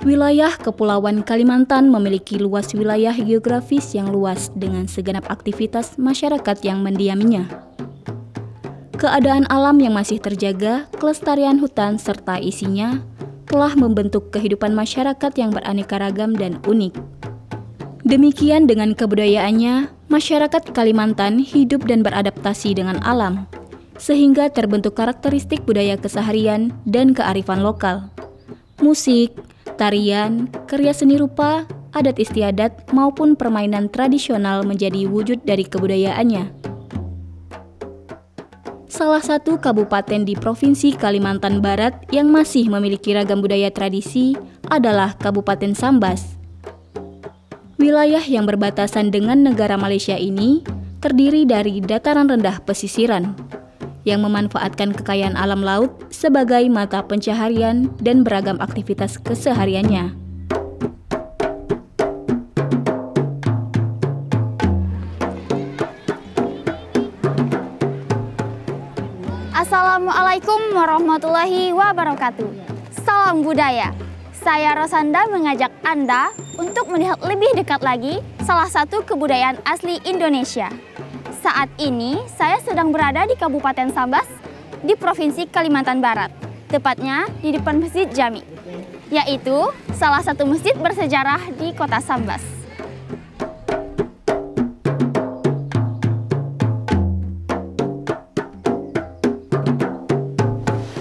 Wilayah Kepulauan Kalimantan memiliki luas wilayah geografis yang luas dengan segenap aktivitas masyarakat yang mendiaminya. Keadaan alam yang masih terjaga, kelestarian hutan serta isinya telah membentuk kehidupan masyarakat yang beraneka ragam dan unik. Demikian dengan kebudayaannya, masyarakat Kalimantan hidup dan beradaptasi dengan alam, sehingga terbentuk karakteristik budaya keseharian dan kearifan lokal. Musik, tarian, karya seni rupa, adat istiadat, maupun permainan tradisional menjadi wujud dari kebudayaannya. Salah satu kabupaten di Provinsi Kalimantan Barat yang masih memiliki ragam budaya tradisi adalah Kabupaten Sambas. Wilayah yang berbatasan dengan negara Malaysia ini terdiri dari dataran rendah pesisiran, yang memanfaatkan kekayaan alam laut sebagai mata pencaharian dan beragam aktivitas kesehariannya. Assalamualaikum warahmatullahi wabarakatuh. Salam budaya. Saya Rosanda mengajak Anda untuk melihat lebih dekat lagi salah satu kebudayaan asli Indonesia. Saat ini, saya sedang berada di Kabupaten Sambas, di Provinsi Kalimantan Barat, tepatnya di depan Masjid Jami, yaitu salah satu masjid bersejarah di kota Sambas.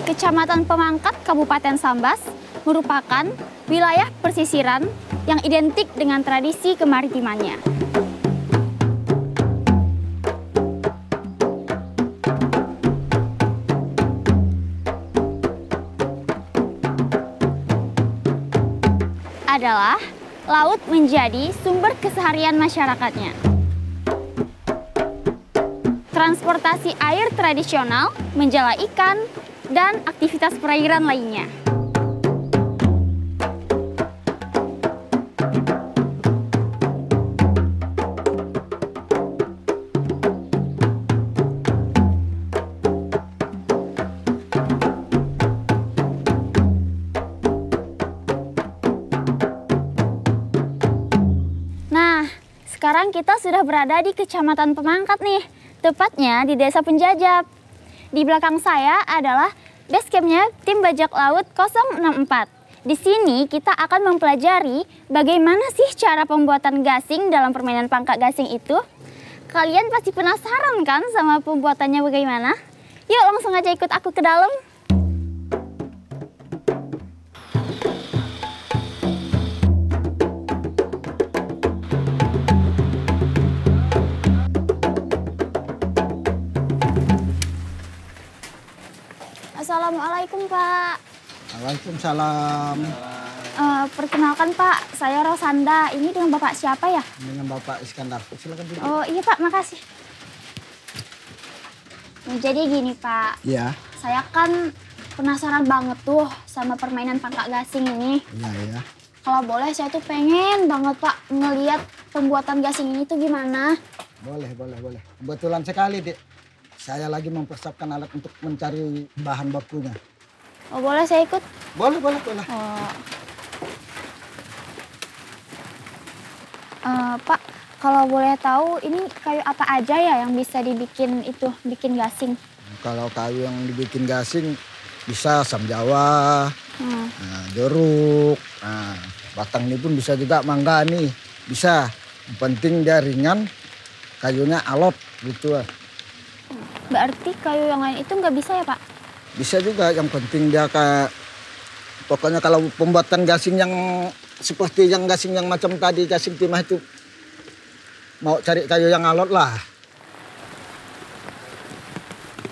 Kecamatan Pemangkat, Kabupaten Sambas, merupakan wilayah pesisiran yang identik dengan tradisi kemaritimannya. Adalah laut menjadi sumber keseharian masyarakatnya. Transportasi air tradisional, menjala ikan, dan aktivitas perairan lainnya. Sekarang kita sudah berada di Kecamatan Pemangkat nih, tepatnya di Desa Penjajab. Di belakang saya adalah base campnya Tim Bajak Laut 064. Di sini kita akan mempelajari bagaimana sih cara pembuatan gasing dalam permainan pangkak gasing itu. Kalian pasti penasaran kan sama pembuatannya bagaimana? Yuk langsung aja ikut aku ke dalam. Assalamualaikum Pak. Waalaikumsalam. Perkenalkan Pak, saya Rosanda. Ini dengan Bapak siapa ya? Dengan Bapak Iskandar. Silakan duduk. Oh iya Pak, makasih. Nah, jadi gini Pak. Iya. Saya kan penasaran banget tuh sama permainan pangkak gasing ini. Iya. Kalau boleh saya tuh pengen banget Pak ngelihat pembuatan gasing ini tuh gimana. Boleh. Kebetulan sekali, Dik. Saya lagi mempersiapkan alat untuk mencari bahan bakunya. Oh boleh saya ikut? Boleh. Pak, kalau boleh tahu ini kayu apa aja ya yang bisa bikin gasing? Kalau kayu yang dibikin gasing bisa sam Jawa, jeruk, batang ini pun bisa juga mangga nih, bisa. Yang penting dia ringan, kayunya alot gitu. Berarti kayu yang lain itu nggak bisa ya Pak? Bisa juga, yang penting dia pokoknya kalau pembuatan gasing yang seperti yang gasing yang macam tadi, gasing timah itu mau cari kayu yang alot lah.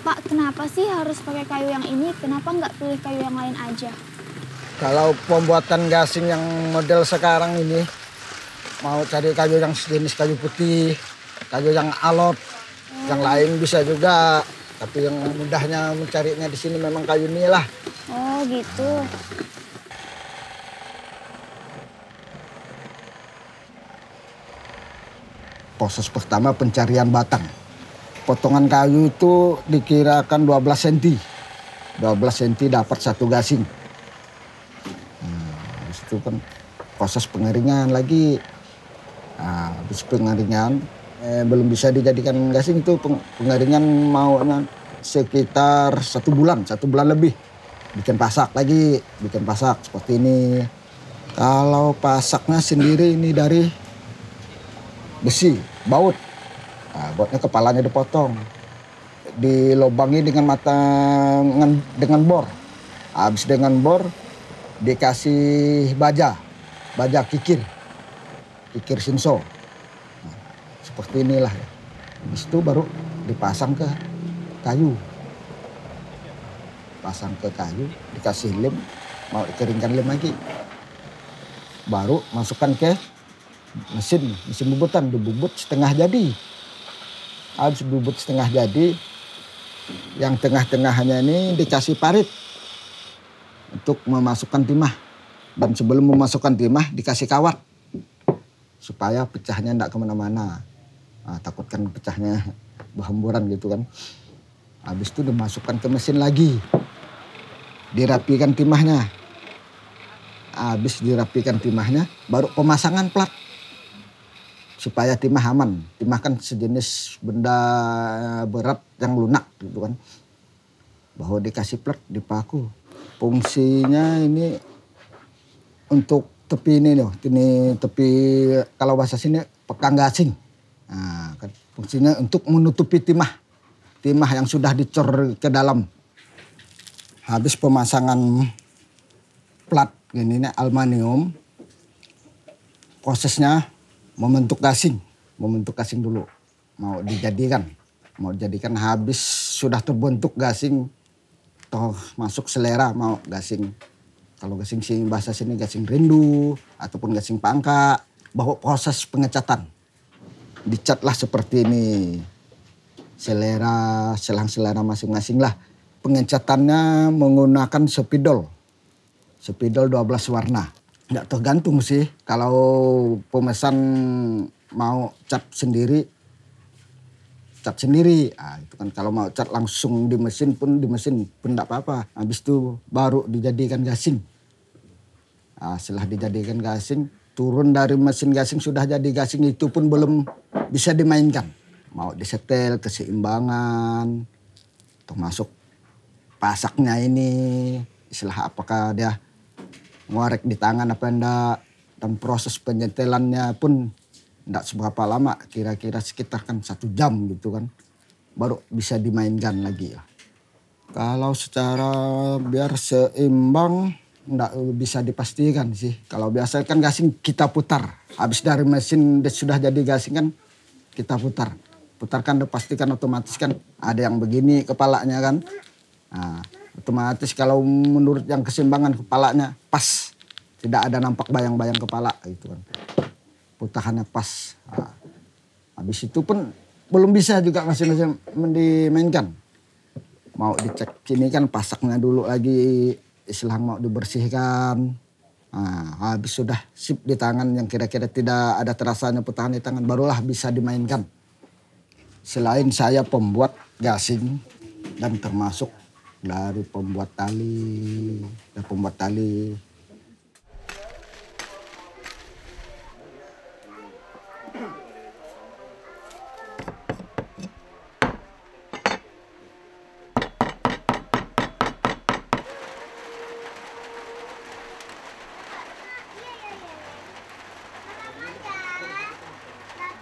Pak, kenapa sih harus pakai kayu yang ini? Kenapa nggak pilih kayu yang lain aja? Kalau pembuatan gasing yang model sekarang ini mau cari kayu yang sejenis kayu putih, kayu yang alot. Yang lain bisa juga, tapi yang mudahnya mencarinya di sini memang kayu ini lah. Oh gitu. Proses pertama pencarian batang. Potongan kayu itu dikirakan 12 cm. 12 cm dapat satu gasing. Habis itu itu kan proses pengeringan lagi. Nah, habis pengeringan belum bisa dijadikan gasing itu pengeringan maunya sekitar 1 bulan lebih. Bikin pasak lagi, bikin pasak seperti ini. Kalau pasaknya sendiri ini dari besi, baut. Nah, bautnya kepalanya dipotong. Dilobangi dengan dengan bor. Habis dengan bor dikasih baja kikir Shinso. Nah, seperti inilah. Habis itu baru dipasang ke kayu. Pasang ke kayu, dikasih lem, mau dikeringkan lem lagi. Baru masukkan ke mesin bubutan, dibubut setengah jadi. Habis bubut setengah jadi, yang tengah-tengahnya ini dikasih parit untuk memasukkan timah. Dan sebelum memasukkan timah dikasih kawat supaya pecahnya tidak kemana-mana. Nah, takutkan pecahnya berhamburan gitu kan. Habis itu dimasukkan ke mesin lagi, dirapikan timahnya. Habis dirapikan timahnya, baru pemasangan plat supaya timah aman. Timah kan sejenis benda berat yang lunak gitu kan. Bahwa dikasih plat, dipaku. Fungsinya ini untuk tepi ini loh, ini tepi kalau bahasa sini pekang gasing. Nah, kan fungsinya untuk menutupi timah yang sudah dicor ke dalam. Habis pemasangan plat ini aluminium, prosesnya membentuk gasing dulu. Mau dijadikan habis sudah terbentuk gasing, toh masuk selera mau gasing. Kalau gasing sini bahasa sini gasing rindu ataupun gasing pangka, bahwa proses pengecatan. Dicatlah seperti ini. Selang-selera masing-masing lah. Pengecatannya menggunakan spidol 12 warna. Nggak tergantung sih, kalau pemesan mau cat sendiri. Nah, itu kan kalau mau cat langsung di mesin pun enggak apa-apa. Habis itu baru dijadikan gasing. Nah, setelah dijadikan gasing, turun dari mesin gasing sudah jadi gasing itu pun belum bisa dimainkan. Mau disetel keseimbangan, termasuk pasaknya ini, istilah apakah dia ngorek di tangan apa enggak, dan proses penyetelannya pun enggak seberapa lama, kira-kira sekitar kan 1 jam gitu kan, baru bisa dimainkan lagi ya. Kalau secara biar seimbang enggak bisa dipastikan sih. Kalau biasa kan gasing kita putar, habis dari mesin sudah jadi gasing kan kita putarkan dipastikan otomatis kan ada yang begini kepalanya kan. Nah, otomatis kalau menurut yang keseimbangan kepalanya pas, tidak ada nampak bayang-bayang kepala gitu kan. Putahannya pas. Nah, habis itu pun belum bisa juga masih dimainkan. Mau dicek sini kan pasaknya dulu lagi, istilah mau dibersihkan. Nah, habis sudah sip di tangan yang kira-kira tidak ada terasanya putahan di tangan, barulah bisa dimainkan. Selain saya pembuat gasing dan termasuk dari pembuat tali dan pembuat tali.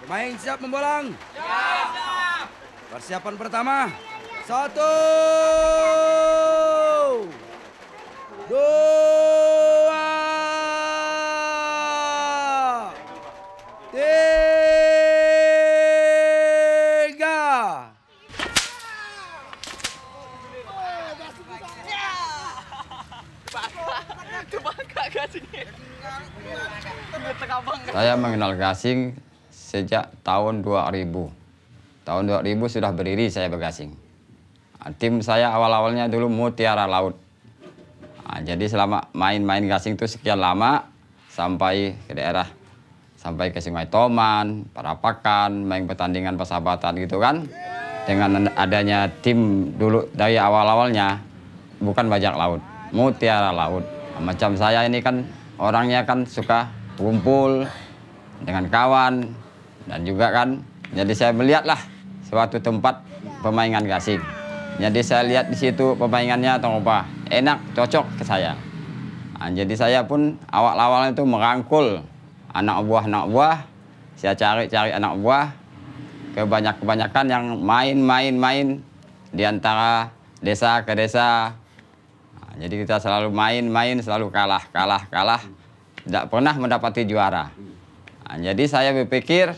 Pemain siap membolang? Siap. Persiapan pertama. 1, 2, 3. Saya mengenal gasing sejak tahun 2000. Tahun 2000 sudah berdiri saya bergasing. Tim saya awal-awalnya dulu Mutiara Laut. Jadi selama main-main gasing itu sekian lama, sampai ke daerah, sampai ke Sungai Toman, Parapakan, main pertandingan persahabatan gitu kan. Dengan adanya tim dulu dari awal-awalnya, bukan bajak laut, Mutiara Laut. Macam saya ini kan orangnya kan suka kumpul dengan kawan dan juga kan. Jadi saya melihatlah suatu tempat permainan gasing. Jadi saya lihat di situ permainannya atau apa enak, cocok ke saya. Nah, jadi saya pun awal-awalnya itu merangkul anak buah. Saya cari anak buah. Kebanyakan yang main di antara desa ke desa. Nah, jadi kita selalu main, selalu kalah. Tidak pernah mendapati juara. Nah, jadi saya berpikir,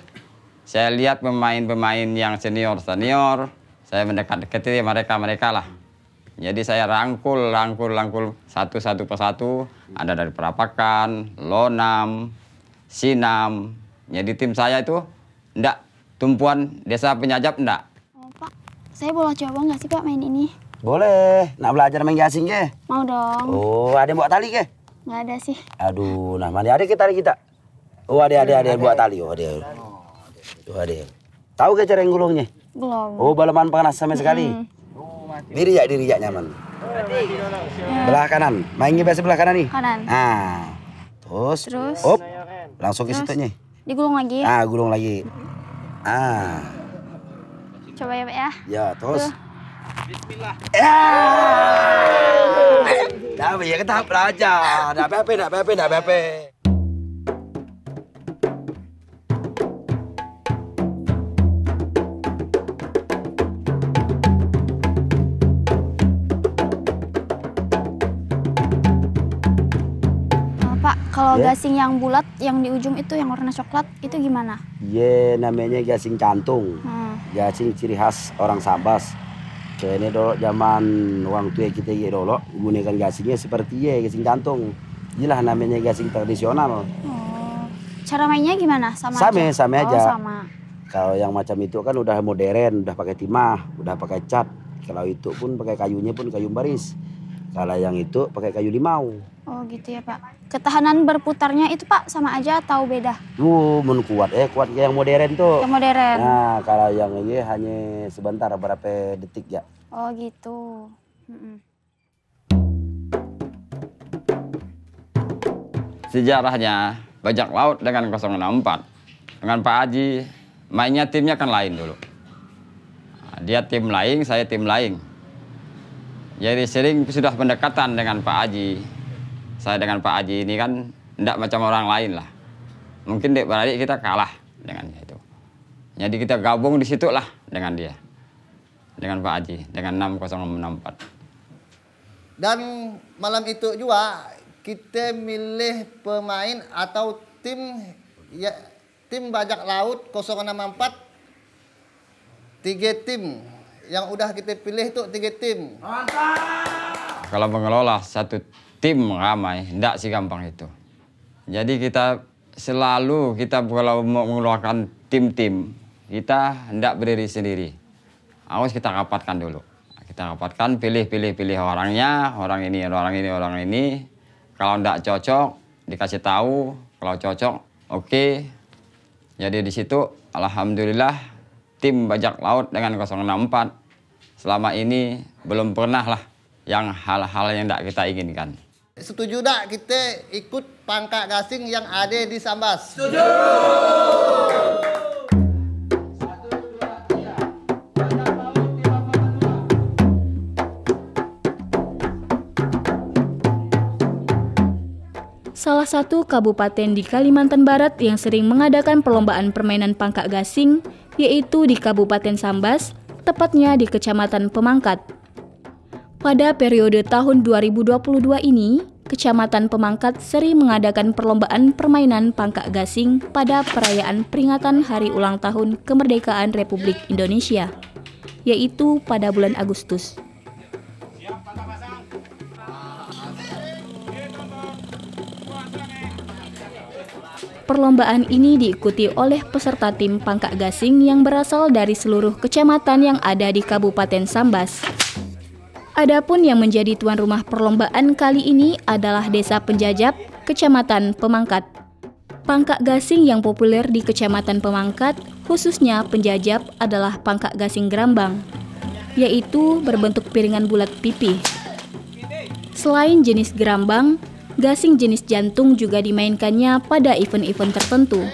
saya lihat pemain-pemain yang senior, saya mendekat-dekati mereka lah. Jadi saya rangkul satu persatu. Ada dari Perapakan, Lonam, Sinam. Jadi tim saya itu enggak tumpuan desa penyajap enggak. Oh, Pak, saya boleh coba nggak sih Pak main ini? Boleh. Nak belajar main gasing ke? Mau dong. Oh, ada yang buat tali ke? Nggak ada sih. Aduh, nah mana ada tali kita? Oh, ada yang buat tali. Oh, ada. Tuh ada. Tahu ke cara yang gulungnya? Belum. Oh, balaman panas sama sekali. Diri ya nyaman. Belah kanan. Mainnya biasa belah kanan nih. Kanan. Nah. Terus. Op. Langsung ke situnya. Digulung lagi. Gulung lagi. Coba ya Pak ya. Ya, terus. Bismillah. Ya kita belajar. Enggak apa-apa. Pak, kalau gasing yang bulat, yang di ujung itu yang warna coklat, itu gimana? Iya, namanya gasing cantung. Gasing ciri khas orang Sambas. Ini dulu zaman orang tua kita dulu menggunakan gasingnya seperti gasing cantung. Inilah namanya gasing tradisional. Oh, cara mainnya gimana? Sama aja. Sama. Kalau yang macam itu kan udah modern, udah pakai timah, udah pakai cat. Kalau itu pun pakai kayunya pun kayu baris. Kalau yang itu pakai kayu limau. Oh gitu ya Pak. Ketahanan berputarnya itu Pak sama aja atau beda? Kuat kayak yang modern tuh. Yang modern. Nah, kalau yang ini hanya sebentar, berapa detik ya. Oh gitu. Sejarahnya bajak laut dengan 064. Dengan Pak Haji, mainnya timnya kan lain dulu. Nah, dia tim lain, saya tim lain. Jadi sering sudah pendekatan dengan Pak Haji. Saya dengan Pak Haji ini kan tidak macam orang lain lah. Mungkin dek beradik kita kalah dengan dia itu. Jadi kita gabung di situ lah dengan dia. Dengan Pak Haji, dengan 6064. Dan malam itu juga kita milih pemain atau tim bajak laut 064. 3 tim. Yang udah kita pilih itu 3 tim. Mantap! Kalau mengelola satu tim ramai, tidak sih gampang itu. Jadi kita selalu kalau mau mengeluarkan tim-tim, kita tidak berdiri sendiri. Harus kita rapatkan dulu. Kita rapatkan, pilih orangnya, orang ini. Kalau tidak cocok, dikasih tahu. Kalau cocok, oke. Jadi di situ, alhamdulillah, tim bajak laut dengan 064 selama ini belum pernah lah yang hal-hal yang tidak kita inginkan. Setuju tak kita ikut pangkat gasing yang ada di Sambas? Setuju! Salah satu kabupaten di Kalimantan Barat yang sering mengadakan perlombaan permainan pangkak gasing yaitu di Kabupaten Sambas, tepatnya di Kecamatan Pemangkat. Pada periode tahun 2022 ini, Kecamatan Pemangkat sering mengadakan perlombaan permainan pangkak gasing pada perayaan peringatan Hari Ulang Tahun Kemerdekaan Republik Indonesia, yaitu pada bulan Agustus. Perlombaan ini diikuti oleh peserta tim pangkak gasing yang berasal dari seluruh kecamatan yang ada di Kabupaten Sambas. Adapun yang menjadi tuan rumah perlombaan kali ini adalah Desa Penjajap, Kecamatan Pemangkat. Pangkak gasing yang populer di Kecamatan Pemangkat, khususnya Penjajap, adalah pangkak gasing gerambang, yaitu berbentuk piringan bulat pipih. Selain jenis gerambang, Gasing jenis jantung juga dimainkannya pada event-event tertentu,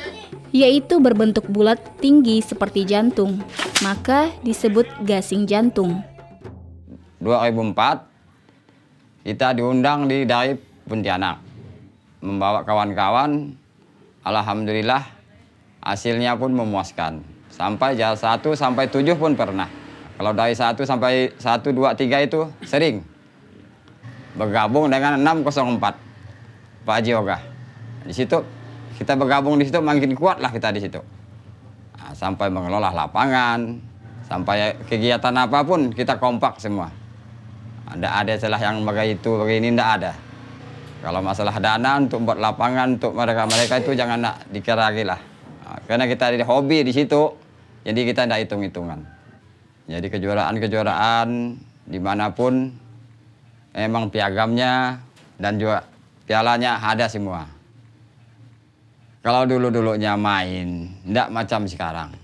yaitu berbentuk bulat tinggi seperti jantung, maka disebut gasing jantung. 2004 kita diundang dari Pontianak, membawa kawan-kawan. Alhamdulillah hasilnya pun memuaskan. Sampai jam 1 sampai 7 pun pernah. Kalau dari 1 sampai 1, 2, 3 itu sering bergabung dengan 604 Pak Haji Oga. Di situ kita bergabung di situ makin kuat lah kita di situ. Nah, sampai mengelola lapangan, sampai kegiatan apapun kita kompak semua. Tidak ada celah yang begitu begini, tidak ada. Kalau masalah dana untuk buat lapangan untuk mereka itu jangan nak dikira lagi lah. Nah, karena kita ada hobi di situ, jadi kita tidak hitung-hitungan. Jadi kejuaraan-kejuaraan dimanapun emang piagamnya dan juga pialanya ada semua. Kalau dulu-dulunya main, tidak macam sekarang.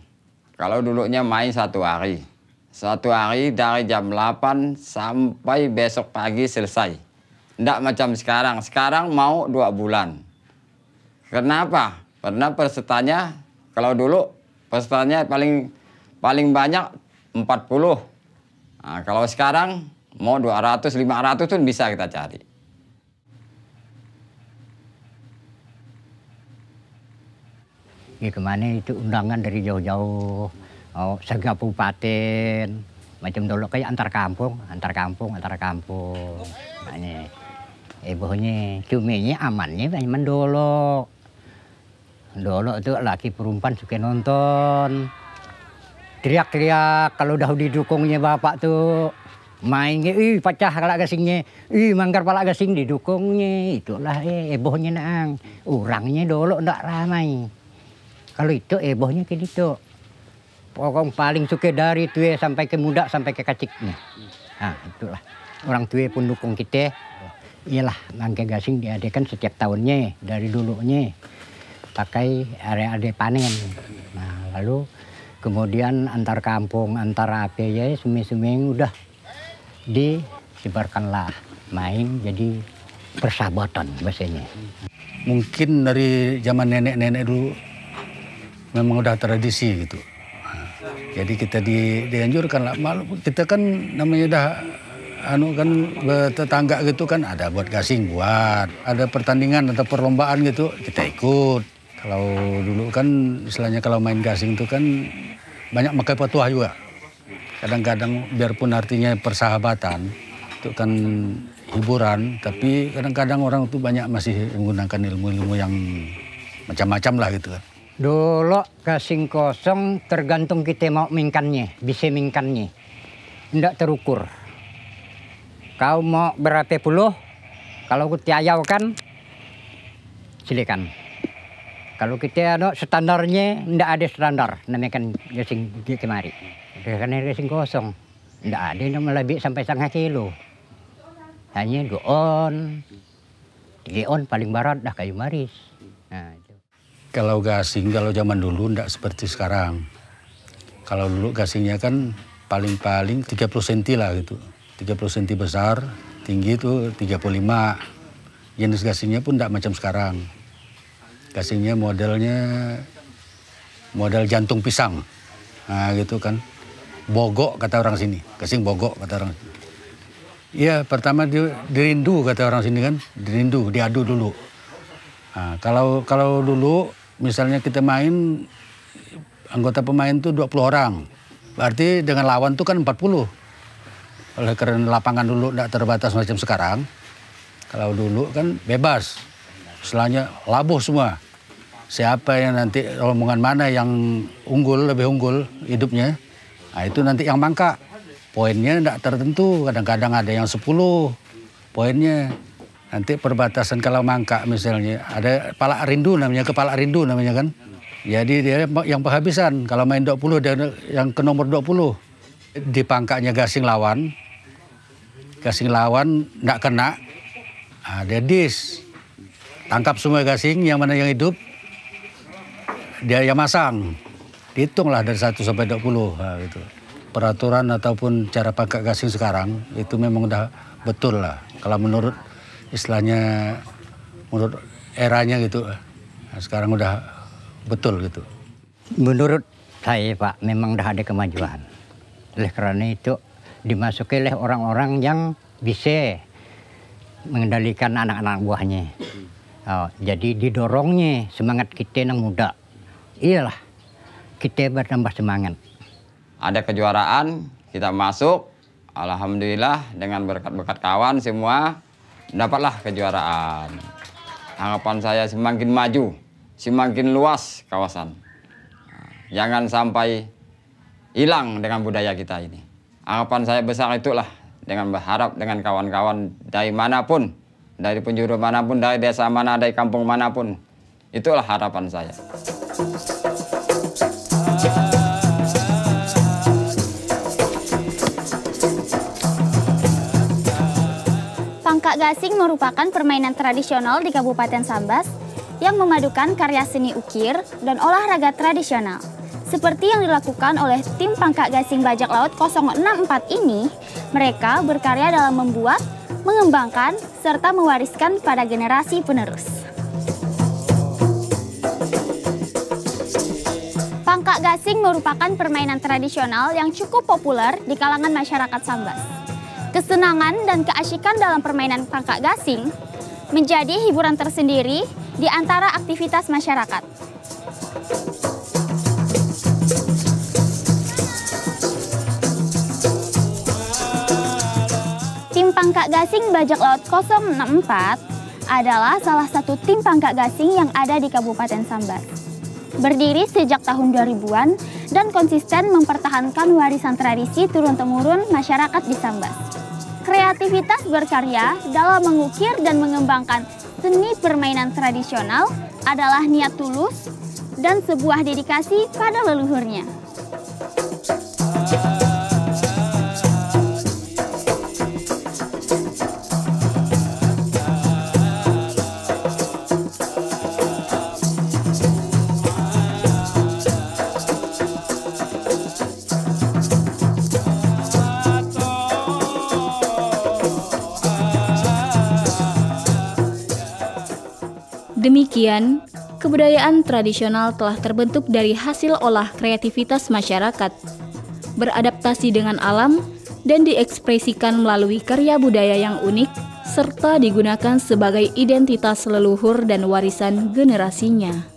Kalau dulunya main 1 hari. 1 hari dari jam 8 sampai besok pagi selesai. Tidak macam sekarang. Sekarang mau 2 bulan. Kenapa? Karena pesertanya, kalau dulu pesertanya paling banyak 40. Nah, kalau sekarang mau 200, 500 pun bisa kita cari. Ya kemana itu undangan dari jauh-jauh, se-kabupaten, macam dulu kayak antar kampung. Makanya, bohnya cumanya amannya banyak dulu. Dulu itu laki perempuan suka nonton, teriak-teriak kalau udah didukungnya bapak tuh. Mainnya, pecah pala gasingnya, manggar pala gasing didukungnya, itulah bohnya nang. Orangnya dulu ndak ramai. Kalau itu bohnya kayak gitu. Pokoknya paling suka dari tua sampai ke muda sampai ke kaciknya. Nah itulah. Orang tua pun dukung kita. Iyalah mangga gasing diadakan setiap tahunnya dari dulunya. Pakai area panen. Nah lalu kemudian antar kampung, antar apa ya seming-seming udah disebarkanlah main jadi persahabatan bahasanya. Mungkin dari zaman nenek-nenek dulu memang udah tradisi gitu. Jadi kita dianjurkan lah. Kita kan namanya udah kan tetangga gitu kan ada buat gasing buat. Ada pertandingan atau perlombaan gitu kita ikut. Kalau dulu kan istilahnya kalau main gasing itu kan banyak pakai petuah juga. Kadang-kadang biarpun artinya persahabatan, itu kan hiburan, tapi kadang-kadang orang itu banyak masih menggunakan ilmu-ilmu yang macam-macam lah gitu kan. Dulu gasing kosong tergantung kita mau mingkannya, bisa mingkannya. Tidak terukur. Kau mau berapa puluh, kalau kita ayaukan, silakan. Kalau kita ada standarnya, tidak ada standar, namanya kan gasing kemari. Karena gasing kosong, tidak ada yang melebih sampai 1,5 kilo. Hanya 2 on, 3 on paling barat dah kayu maris. Nah, itu. Kalau gasing, kalau zaman dulu tidak seperti sekarang. Kalau dulu gasingnya kan paling-paling 30 cm lah gitu. 30 cm besar, tinggi itu 35. Jenis gasingnya pun tidak macam sekarang. Gasingnya modelnya model jantung pisang. Nah gitu kan. Bogok kata orang sini. Gasing bogok kata orang sini. Iya pertama dirindu kata orang sini kan. Dirindu, diadu dulu. Nah, kalau dulu misalnya kita main, anggota pemain tuh 20 orang. Berarti dengan lawan tuh kan 40. Oleh karena lapangan dulu tidak terbatas macam sekarang. Kalau dulu kan bebas. Istilahnya labuh semua. Siapa yang nanti rombongan mana yang unggul, lebih unggul hidupnya. Nah itu nanti yang mangka. Poinnya tidak tertentu. Kadang-kadang ada yang 10 poinnya. Nanti perbatasan kalau mangka misalnya. Ada kepala rindu namanya kan. Jadi dia yang penghabisan. Kalau main 20 dia yang ke nomor 20. Di pangkanya gasing lawan. Gasing lawan tidak kena. Nah, dia dis. Tangkap semua gasing yang mana yang hidup. Dia yang masang. Dihitunglah dari 1 sampai 20. Nah, gitu. Peraturan ataupun cara pangkat gasing sekarang itu memang udah betul lah. Kalau menurut istilahnya menurut eranya gitu. Nah, sekarang udah betul gitu. Menurut saya Pak, memang dah ada kemajuan. Oleh karena itu dimasuki oleh orang-orang yang bisa mengendalikan anak-anak buahnya. Oh, jadi didorongnya semangat kita yang muda. Iyalah, kita bertambah semangat. Ada kejuaraan, kita masuk. Alhamdulillah dengan berkat-berkat kawan semua dapatlah kejuaraan. Harapan saya semakin maju, semakin luas kawasan. Jangan sampai hilang dengan budaya kita ini. Harapan saya besar itulah, dengan berharap dengan kawan-kawan dari manapun, dari penjuru manapun, dari desa mana, dari kampung manapun. Itulah harapan saya. Pangkak gasing merupakan permainan tradisional di Kabupaten Sambas yang memadukan karya seni ukir dan olahraga tradisional. Seperti yang dilakukan oleh tim Pangkak Gasing Bajak Laut 064 ini, mereka berkarya dalam membuat, mengembangkan, serta mewariskan pada generasi penerus. Pangkak gasing merupakan permainan tradisional yang cukup populer di kalangan masyarakat Sambas. Kesenangan dan keasyikan dalam permainan pangkak gasing menjadi hiburan tersendiri di antara aktivitas masyarakat. Tim Pangkak Gasing Bajak Laut 064 adalah salah satu tim pangkak gasing yang ada di Kabupaten Sambas. Berdiri sejak tahun 2000-an dan konsisten mempertahankan warisan tradisi turun-temurun masyarakat di Sambas. Kreativitas berkarya dalam mengukir dan mengembangkan seni permainan tradisional adalah niat tulus dan sebuah dedikasi pada leluhurnya. Demikian, kebudayaan tradisional telah terbentuk dari hasil olah kreativitas masyarakat, beradaptasi dengan alam, dan diekspresikan melalui karya budaya yang unik, serta digunakan sebagai identitas leluhur dan warisan generasinya.